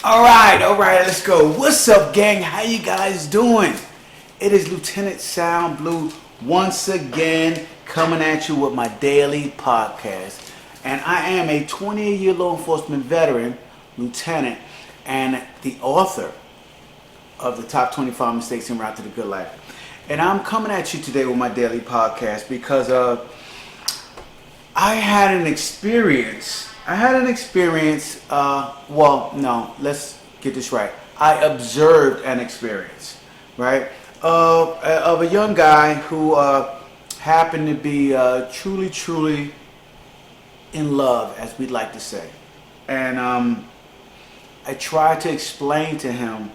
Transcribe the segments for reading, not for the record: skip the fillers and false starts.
All right, let's go. What's up, gang? How you guys doing? It is Lieutenant Sound Blue once again coming at you with my daily podcast. And I am a 20-year law enforcement veteran, lieutenant, and the author of the top 25 mistakes en route to the good life. And I'm coming at you today with my daily podcast because I had an experience. Let's get this right. I observed an experience, right, of a young guy who happened to be truly in love, as we'd like to say. And I tried to explain to him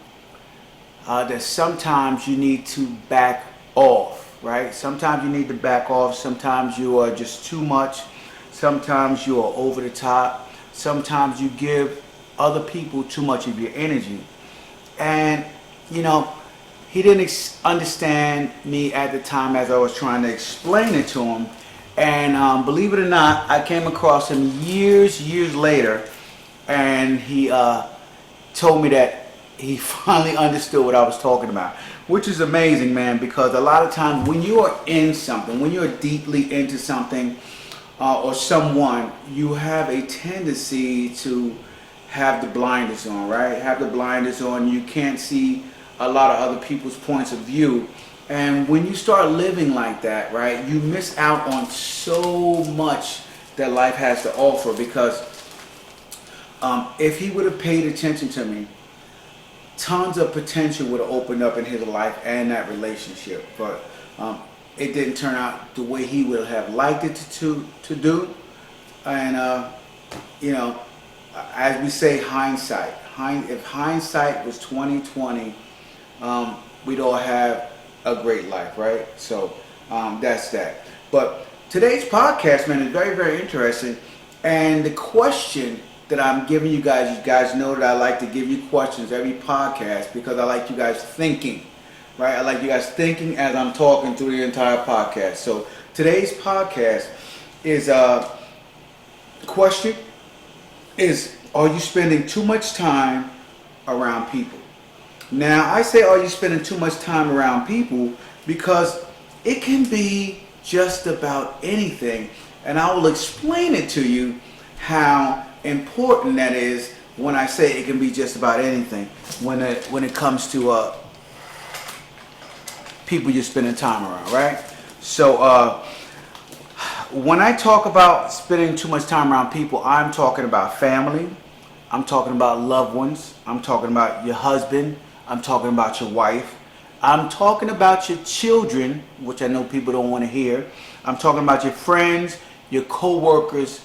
that sometimes you need to back off, right? Sometimes you need to back off. Sometimes you are just too much. Sometimes you are over the top. Sometimes you give other people too much of your energy. And, he didn't understand me at the time as I was trying to explain it to him. And believe it or not, I came across him years later, and he told me that he finally understood what I was talking about, which is amazing, man, because a lot of times when you are in something, when you're deeply into something or someone, you have a tendency to have the blinders on, right? Have the blinders on. You can't see a lot of other people's points of view. And when you start living like that, right, you miss out on so much that life has to offer. Because if he would have paid attention to me, tons of potential would have opened up in his life and that relationship. But it didn't turn out the way he would have liked it to do. And, as we say, hindsight. If hindsight was 20/20, we'd all have a great life, right? So that's that. But today's podcast, man, is very interesting. And the question that I'm giving you guys know that I like to give you questions every podcast because I like you guys thinking, right? I like you guys thinking as I'm talking through the entire podcast. So today's podcast is question is, are you spending too much time around people? Now, I say, are you spending too much time around people? Because it can be just about anything. And I will explain it to you how important that is when I say it can be just about anything. When it comes to people you're spending time around, right? So when I talk about spending too much time around people, I'm talking about family. I'm talking about loved ones. I'm talking about your husband. I'm talking about your wife. I'm talking about your children, which I know people don't want to hear. I'm talking about your friends, your coworkers,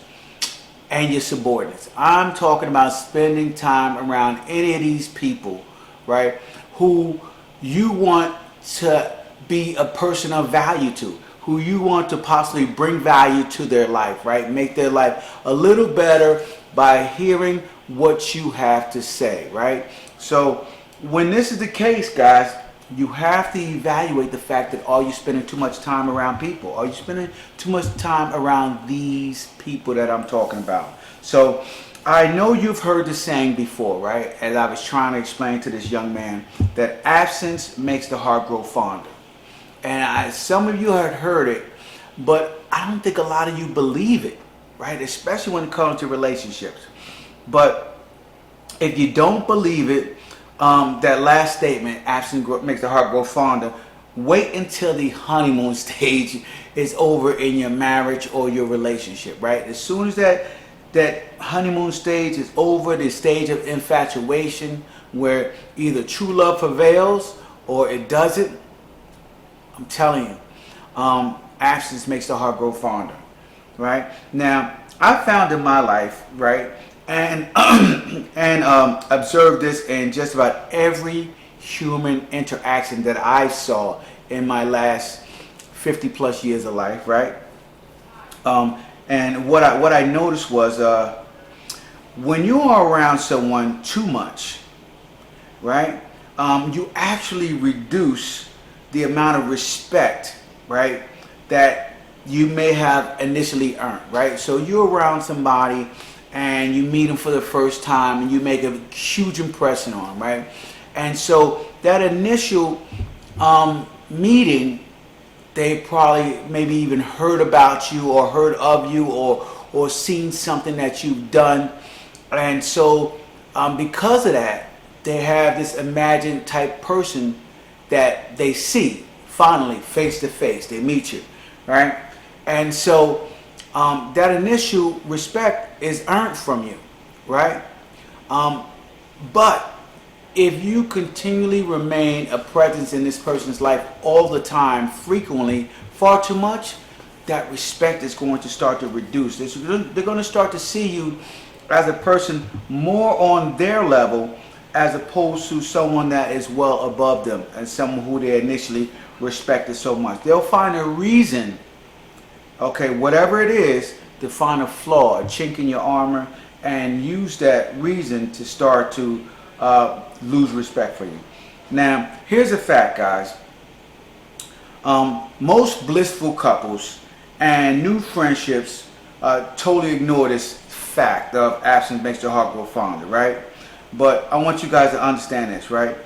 and your subordinates. I'm talking about spending time around any of these people, right, who you want to be a person of value to, who you want to possibly bring value to their life, right? Make their life a little better by hearing what you have to say, right? So when this is the case, guys, you have to evaluate the fact that are you spending too much time around people? Are you spending too much time around these people that I'm talking about? So I know you've heard the saying before, right? As I was trying to explain to this young man, that absence makes the heart grow fonder. And some of you had heard it, but I don't think a lot of you believe it, right? Especially when it comes to relationships. But if you don't believe it, that last statement, absence makes the heart grow fonder, wait until the honeymoon stage is over in your marriage or your relationship, right? As soon as that honeymoon stage is over, the stage of infatuation where either true love prevails or it doesn't, I'm telling you, absence makes the heart grow fonder, right? Now, I found in my life, right, and observed this in just about every human interaction that I saw in my last 50 plus years of life, right? And what I noticed was when you are around someone too much, right, you actually reduce the amount of respect, right, that you may have initially earned, right? So you're around somebody and you meet them for the first time and you make a huge impression on them, right? And so that initial meeting, they probably maybe even heard about you or heard of you or seen something that you've done. And so because of that, they have this imagined type person that they see finally face to face. They meet you, right? And so that initial respect is earned from you, right? But if you continually remain a presence in this person's life all the time, frequently, far too much, that respect is going to start to reduce. They're going to start to see you as a person more on their level as opposed to someone that is well above them and someone who they initially respected so much. They'll find a reason, okay, whatever it is, to find a flaw, a chink in your armor, and use that reason to start to lose respect for you. Now, here's a fact, guys. Most blissful couples and new friendships totally ignore this fact of absence makes the heart grow fonder, right? But I want you guys to understand this, right?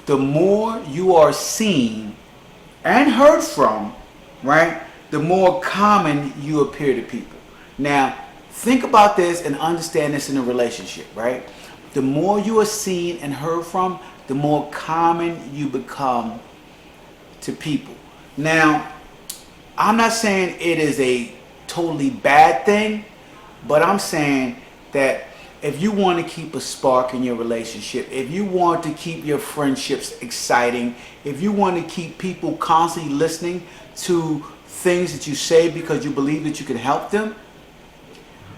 The more you are seen and heard from, right, the more common you appear to people. Now, think about this and understand this in a relationship, right? The more you are seen and heard from, the more common you become to people. Now, I'm not saying it is a totally bad thing, but I'm saying that if you want to keep a spark in your relationship, if you want to keep your friendships exciting, if you want to keep people constantly listening to things that you say because you believe that you can help them,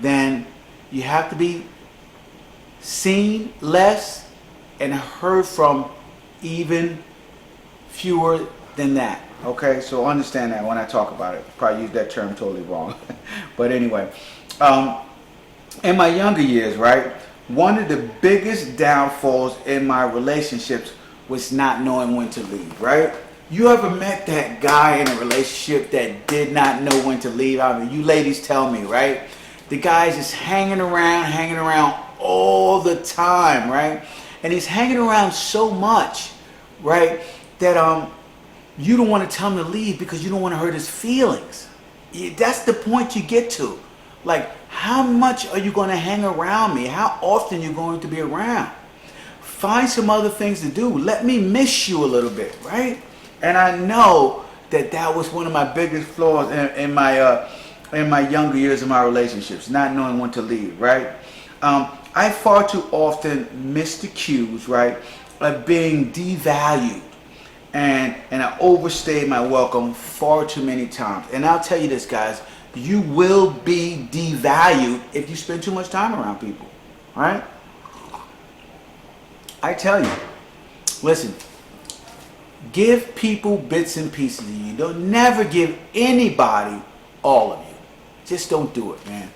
then you have to be seen less and heard from even fewer than that. Okay, so understand that when I talk about it. Probably use that term totally wrong. But anyway, in my younger years, right, one of the biggest downfalls in my relationships was not knowing when to leave, right? You ever met that guy in a relationship that did not know when to leave? I mean, you ladies tell me, right? The guy's just hanging around all the time, right? And he's hanging around so much, right, that you don't want to tell him to leave because you don't want to hurt his feelings. That's the point you get to. Like, how much are you going to hang around me? How often are you going to be around? Find some other things to do. Let me miss you a little bit, right? And I know that that was one of my biggest flaws in my younger years of my relationships, not knowing when to leave, right? I far too often missed the cues, right, of being devalued. And I overstayed my welcome far too many times. And I'll tell you this, guys, you will be devalued if you spend too much time around people, right? I tell you, listen, give people bits and pieces of you. Don't never give anybody all of you. Just don't do it, man.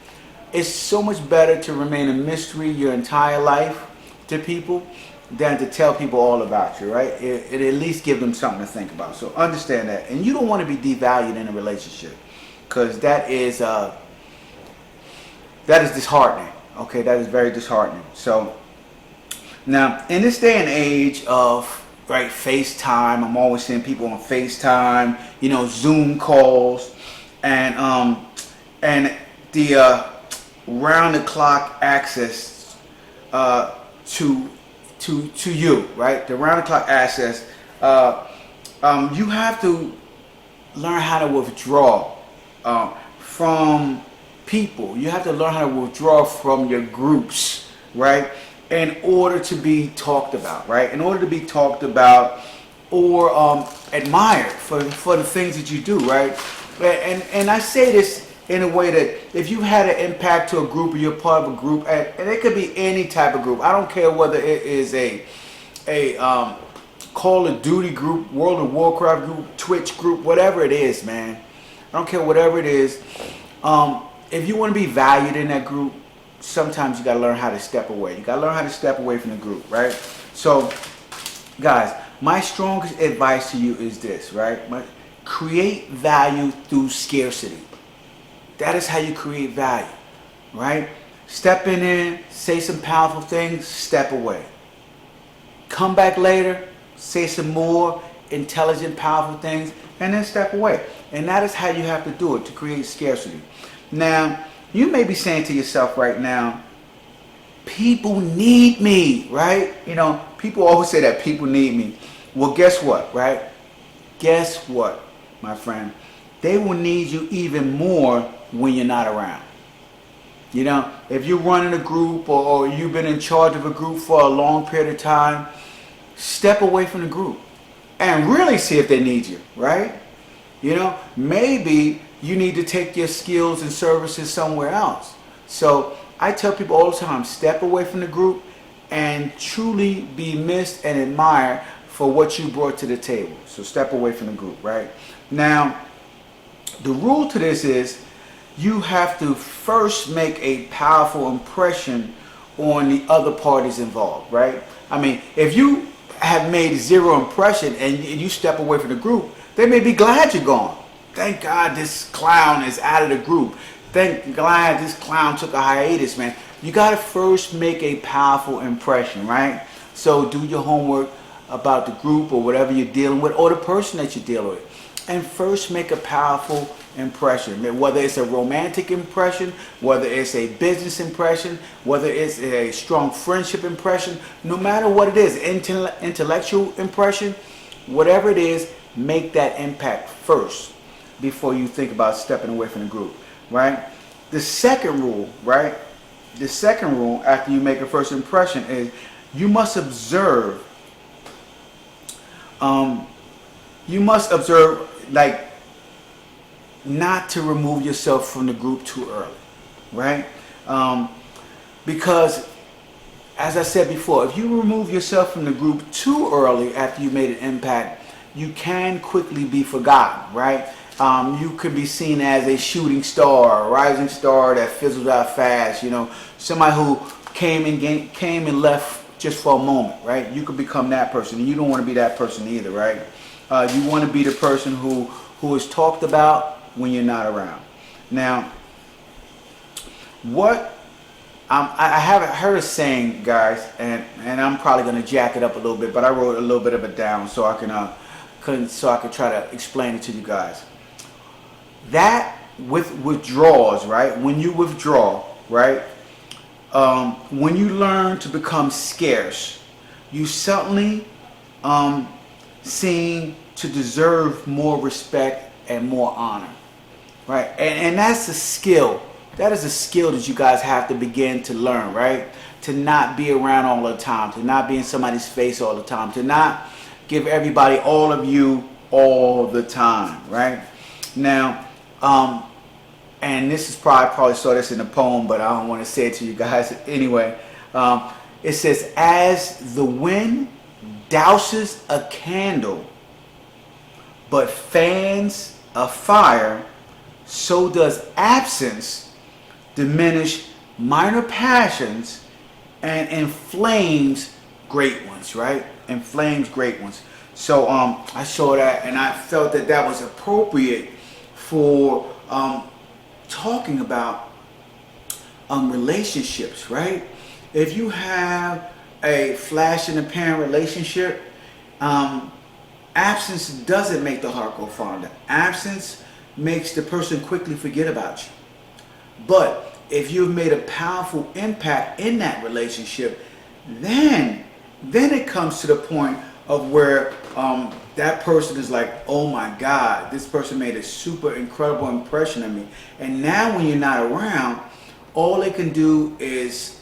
It's so much better to remain a mystery your entire life to people than to tell people all about you, right? It at least give them something to think about. So understand that. And you don't want to be devalued in a relationship, because that is disheartening. Okay, that is very disheartening. So now, in this day and age of FaceTime, I'm always seeing people on FaceTime, Zoom calls, and the round the clock access to you, right? The round the clock access. You have to learn how to withdraw from people. You have to learn how to withdraw from your groups, right? In order to be talked about, right? In order to be talked about or admired for the things that you do, right? And I say this in a way that if you had an impact to a group or you're part of a group, and it could be any type of group. I don't care whether it is a Call of Duty group, World of Warcraft group, Twitch group, whatever it is, man. I don't care whatever it is. If you want to be valued in that group, sometimes you got to learn how to step away. You got to learn how to step away from the group, right? So, guys, my strongest advice to you is this, right? Create value through scarcity. That is how you create value, right? Step in there, say some powerful things, step away. Come back later, say some more intelligent, powerful things, and then step away. And that is how you have to do it to create scarcity. Now, you may be saying to yourself right now, people need me, right? You know, people always say that people need me. Well, guess what, right? Guess what, my friend? They will need you even more when you're not around. You know, if you're running a group or you've been in charge of a group for a long period of time, step away from the group and really see if they need you, right? You know, maybe you need to take your skills and services somewhere else. So I tell people all the time, step away from the group and truly be missed and admired for what you brought to the table. So step away from the group, right? Now, the rule to this is you have to first make a powerful impression on the other parties involved, right? I mean, if you have made zero impression and you step away from the group, they may be glad you're gone. Thank God this clown is out of the group. Thank God this clown took a hiatus, man. You got to first make a powerful impression, right? So do your homework about the group or whatever you're dealing with or the person that you're dealing with. And first make a powerful impression, whether it's a romantic impression, whether it's a business impression, whether it's a strong friendship impression, no matter what it is, intellectual impression, whatever it is, make that impact first before you think about stepping away from the group, right? The second rule, right? The second rule after you make a first impression is you must observe. Like, not to remove yourself from the group too early, right? Because, as I said before, if you remove yourself from the group too early after you made an impact, you can quickly be forgotten, right? You could be seen as a shooting star, a rising star that fizzles out fast, you know, somebody who came and left just for a moment, right? You could become that person, and you don't want to be that person either, right? You want to be the person who is talked about when you're not around. Now, I haven't heard a saying, guys, and I'm probably going to jack it up a little bit, but I wrote a little bit of it down so I can try to explain it to you guys. That with withdrawals, right? When you withdraw, right? When you learn to become scarce, you suddenly seem to deserve more respect and more honor, right? And that's a skill. That is a skill that you guys have to begin to learn, right? To not be around all the time, to not be in somebody's face all the time, to not give everybody all of you all the time, right? Now, and this is probably saw this in the poem, but I don't want to say it to you guys anyway. It says, as the wind douses a candle but fans a fire, so does absence diminish minor passions and inflames great ones, right? Inflames great ones. So I saw that and I felt that that was appropriate for talking about relationships, right? If you have a flash in the pan relationship, absence doesn't make the heart go fonder. Absence makes the person quickly forget about you. But if you've made a powerful impact in that relationship, then it comes to the point of where that person is like, oh my God, this person made a super incredible impression on me. And now when you're not around, all they can do is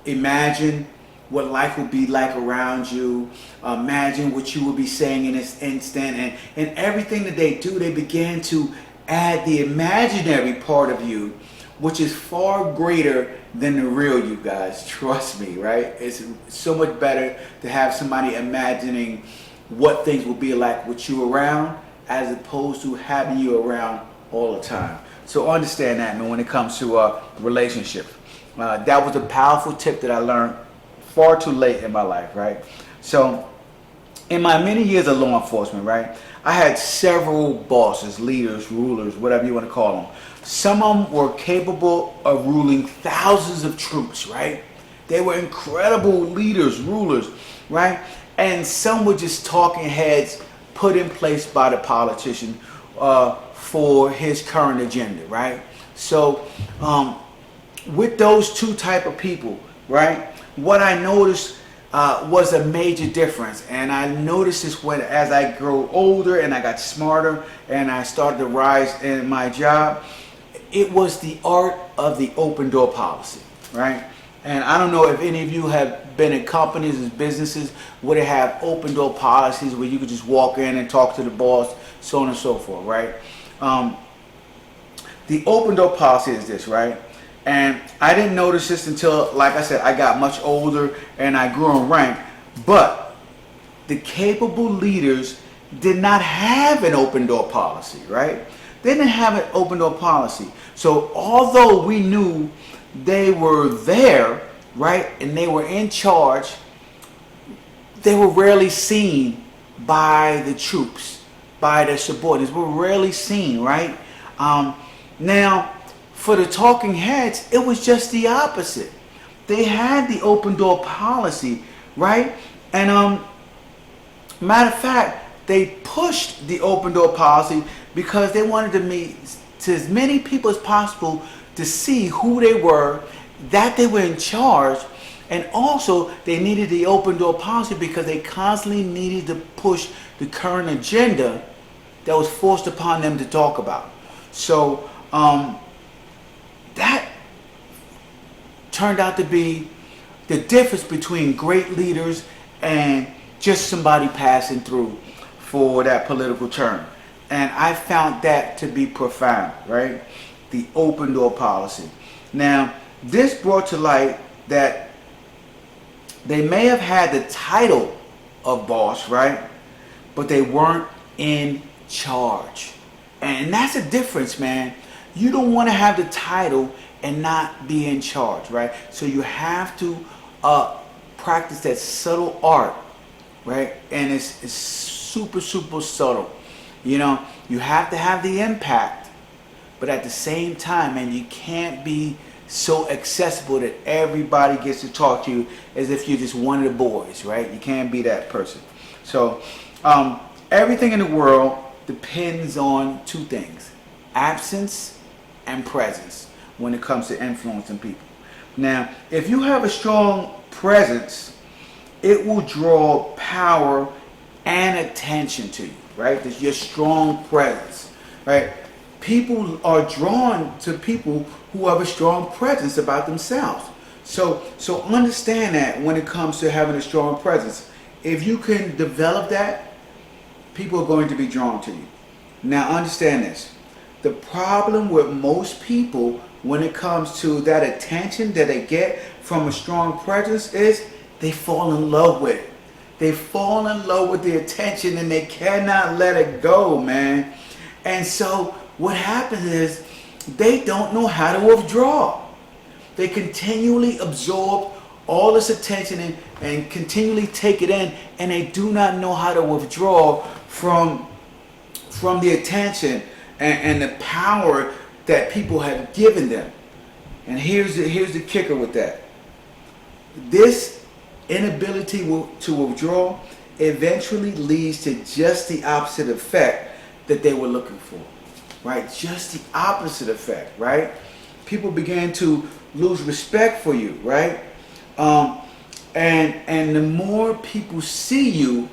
imagine what life will be like around you, imagine what you will be saying in this instant, and everything that they do, they begin to add the imaginary part of you, which is far greater than the real you guys. Trust me, right? It's so much better to have somebody imagining what things will be like with you around as opposed to having you around all the time. So understand that, man, when it comes to relationships. That was a powerful tip that I learned far too late in my life, right? So in my many years of law enforcement, right, I had several bosses, leaders, rulers, whatever you want to call them. Some of them were capable of ruling thousands of troops, right? They were incredible leaders, rulers, right? And some were just talking heads put in place by the politician for his current agenda, right? So with those two type of people, right, what I noticed was a major difference. And I noticed this when, as I grew older and I got smarter and I started to rise in my job, it was the art of the open door policy, right? And I don't know if any of you have been in companies and businesses where they have open door policies where you could just walk in and talk to the boss, so on and so forth, right? The open door policy is this, right? And I didn't notice this until, like I said, I got much older and I grew in rank. But the capable leaders did not have an open door policy, right? They didn't have an open door policy. So although we knew they were there, right, and they were in charge, they were rarely seen by the troops, by their subordinates. Were rarely seen, right? Now, for the talking heads, it was just the opposite. They had the open door policy, right? And matter of fact, they pushed the open door policy because they wanted to meet to as many people as possible to see who they were, that they were in charge, and also they needed the open door policy because they constantly needed to push the current agenda that was forced upon them to talk about. So that turned out to be the difference between great leaders and just somebody passing through for that political term. And I found that to be profound, right? The open door policy. Now, this brought to light that they may have had the title of boss, right? But they weren't in charge. And that's a difference, man. You don't want to have the title and not be in charge, right? So you have to practice that subtle art, right? And it's super, super subtle. You know, you have to have the impact, but at the same time, man, you can't be so accessible that everybody gets to talk to you as if you're just one of the boys, right? You can't be that person. So everything in the world depends on two things: absence and presence when it comes to influencing people. Now, if you have a strong presence, it will draw power and attention to you, right? There's your strong presence, right? People are drawn to people who have a strong presence about themselves. So understand that when it comes to having a strong presence, if you can develop that, people are going to be drawn to you. Now understand this. The problem with most people when it comes to that attention that they get from a strong presence is they fall in love with it. They fall in love with the attention and they cannot let it go, man. And so what happens is they don't know how to withdraw. They continually absorb all this attention and continually take it in, and they do not know how to withdraw from the attention and the power that people have given them. And here's the kicker with that. This inability to withdraw eventually leads to just the opposite effect that they were looking for, right? Just the opposite effect, right? People began to lose respect for you, right? And the more people see you,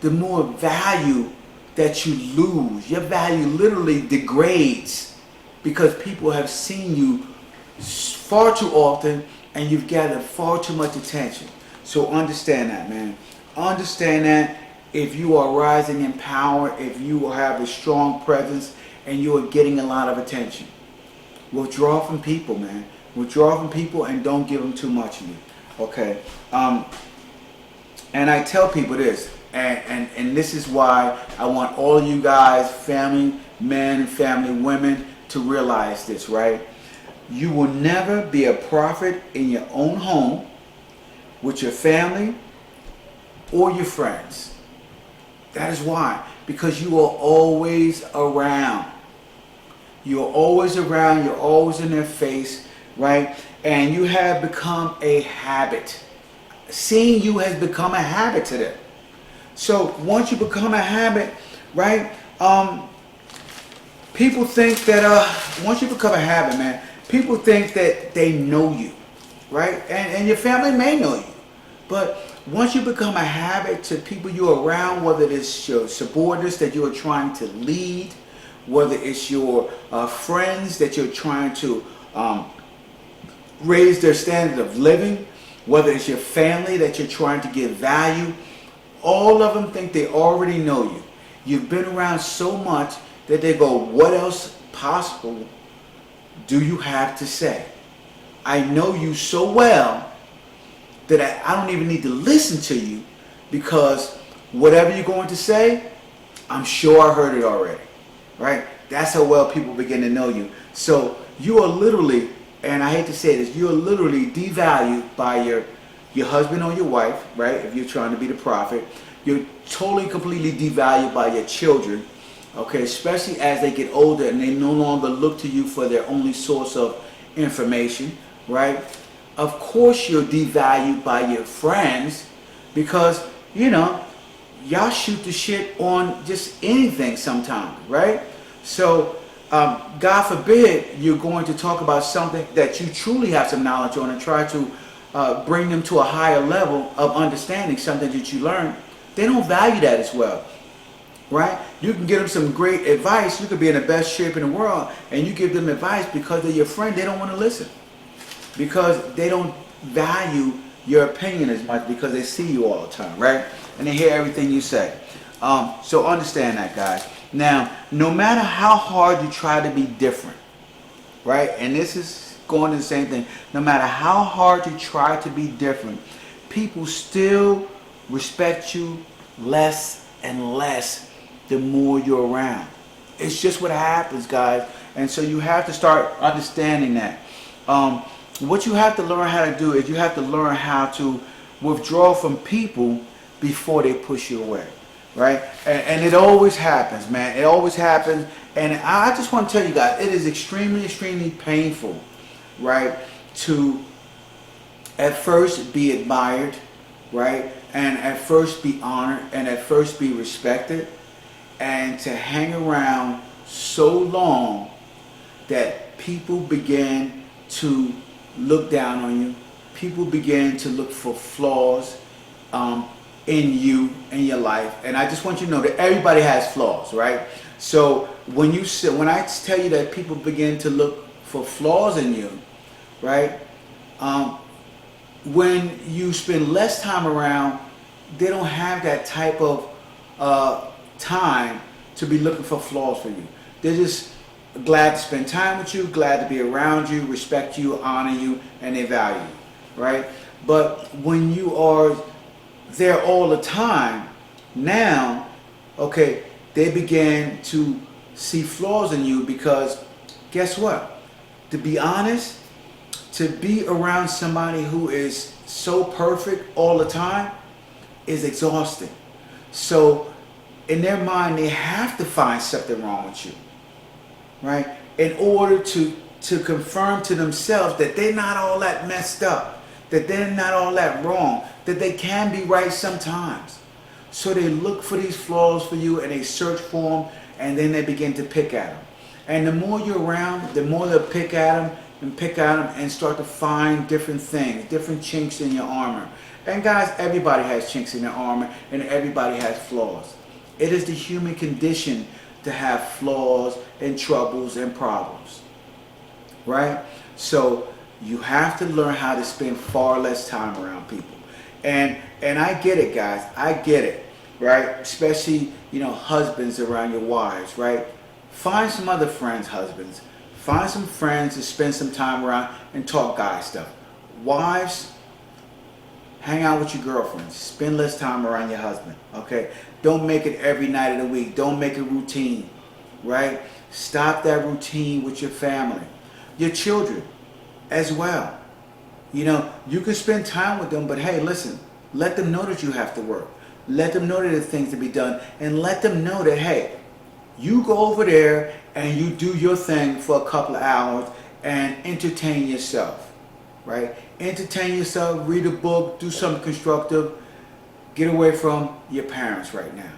the more value that you lose. Your value literally degrades because people have seen you far too often and you've gathered far too much attention. So understand that, man. Understand that if you are rising in power, if you have a strong presence and you are getting a lot of attention, withdraw from people, man. Withdraw from people and don't give them too much of you. Okay? And I tell people this, and this is why I want all you guys, family men and family women, to realize this, right? You will never be a prophet in your own home, with your family, or your friends. That is why. Because you are always around. You're always around, you're always in their face, right? And you have become a habit. Seeing you has become a habit to them. So once you become a habit, right? People think that once you become a habit, man, people think that they know you, right? And your family may know you, but once you become a habit to people you're around, whether it's your subordinates that you're trying to lead, whether it's your friends that you're trying to raise their standard of living, whether it's your family that you're trying to give value, all of them think they already know you. You've been around so much that they go, what else possible do you have to say? I know you so well that I don't even need to listen to you, because whatever you're going to say, I'm sure I heard it already, right? That's how well people begin to know you. So you are literally, and I hate to say this, you are literally devalued by your husband or your wife, right? If you're trying to be the prophet, you're totally, completely devalued by your children, okay? Especially as they get older and they no longer look to you for their only source of information, right? Of course you're devalued by your friends, because, you know, y'all shoot the shit on just anything sometimes, right? So, God forbid you're going to talk about something that you truly have some knowledge on and try to bring them to a higher level of understanding something that you learned. They don't value that as well, right? You can give them some great advice. You could be in the best shape in the world, and you give them advice because they're your friend. They don't want to listen, because they don't value your opinion as much, because they see you all the time, right? And they hear everything you say. So understand that, guys. Now, no matter how hard you try to be different, right? And this is going to the same thing. No matter how hard you try to be different, people still respect you less and less the more you're around. It's just what happens, guys. And so you have to start understanding that. What you have to learn how to do is you have to learn how to withdraw from people before they push you away, right? And it always happens, man. It always happens. And I just want to tell you guys, it is extremely, extremely painful, right, to at first be admired, right, and at first be honored, and at first be respected, and to hang around so long that people begin to look down on you. People begin to look for flaws in you, in your life. And I just want you to know that everybody has flaws, right? So when I tell you that people begin to look for flaws in you, right? When you spend less time around, they don't have that type of time to be looking for flaws for you. They're just glad to spend time with you, glad to be around you, respect you, honor you, and they value you, right? But when you are there all the time, now, okay, they begin to see flaws in you, because guess what? To be honest, to be around somebody who is so perfect all the time is exhausting. So in their mind, they have to find something wrong with you, right? In order to confirm to themselves that they're not all that messed up, that they're not all that wrong, that they can be right sometimes. So they look for these flaws for you, and they search for them, and then they begin to pick at them. And the more you're around, the more they'll pick at them and pick at them and start to find different things, different chinks in your armor. And guys, everybody has chinks in their armor, and everybody has flaws. It is the human condition to have flaws and troubles and problems, right? So you have to learn how to spend far less time around people. And I get it, guys. I get it, right? Especially, you know, husbands around your wives, right? Find some other friends, husbands. Find some friends to spend some time around and talk guy stuff. Wives, hang out with your girlfriends. Spend less time around your husband, okay? Don't make it every night of the week. Don't make it routine, right? Stop that routine with your family. Your children as well. You know, you can spend time with them, but hey, listen, let them know that you have to work. Let them know that there's things to be done, and let them know that, hey, you go over there and you do your thing for a couple of hours and entertain yourself, right? Entertain yourself, read a book, do something constructive. Get away from your parents right now,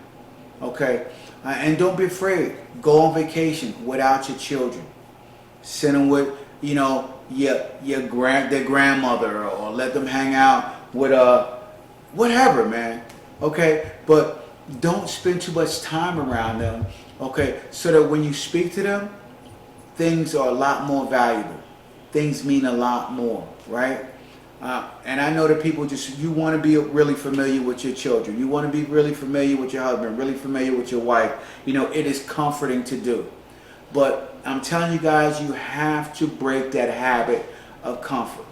okay? And don't be afraid. Go on vacation without your children. Send them with, their grandmother, or let them hang out with whatever, man. Okay, but don't spend too much time around them. Okay, so that when you speak to them, things are a lot more valuable. Things mean a lot more, right? And I know that people you want to be really familiar with your children. You want to be really familiar with your husband, really familiar with your wife. It is comforting to do. But I'm telling you guys, you have to break that habit of comfort,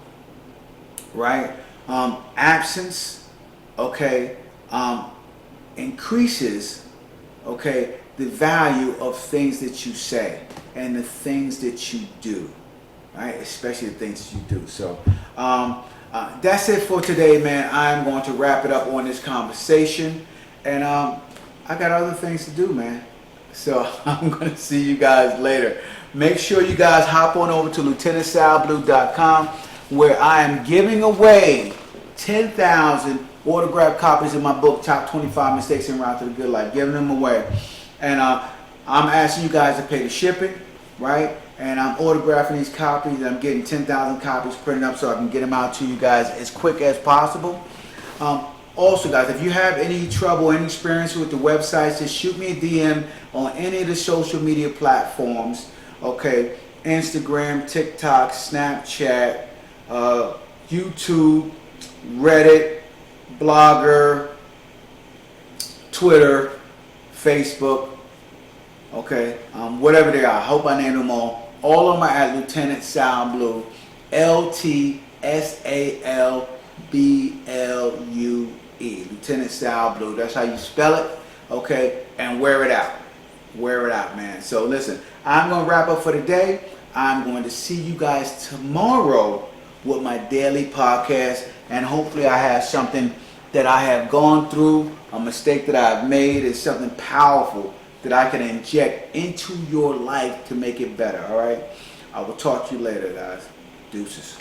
right? Absence, okay, increases, okay, the value of things that you say and the things that you do, right? Especially the things that you do. So that's it for today, man. I'm going to wrap it up on this conversation, and I got other things to do, man. So I'm going to see you guys later. Make sure you guys hop on over to lieutenantsalblue.com, where I am giving away 10,000 autographed copies of my book, Top 25 Mistakes en Route to the Good Life. Giving them away. And I'm asking you guys to pay the shipping, right? And I'm autographing these copies. I'm getting 10,000 copies printed up so I can get them out to you guys as quick as possible. Also, guys, if you have any trouble, any experience with the websites, just shoot me a DM on any of the social media platforms. Okay, Instagram, TikTok, Snapchat, YouTube, Reddit, Blogger, Twitter, Facebook. Okay, whatever they are. I hope I named them all. All of them are at Lieutenant Sal Blue, LTSALBLUE, Lieutenant Sal Blue. That's how you spell it. Okay, and wear it out. Wear it out, man. So listen, I'm going to wrap up for today. I'm going to see you guys tomorrow with my daily podcast, and hopefully I have something that I have gone through, a mistake that I've made, is something powerful that I can inject into your life to make it better, all right? I will talk to you later, guys. Deuces.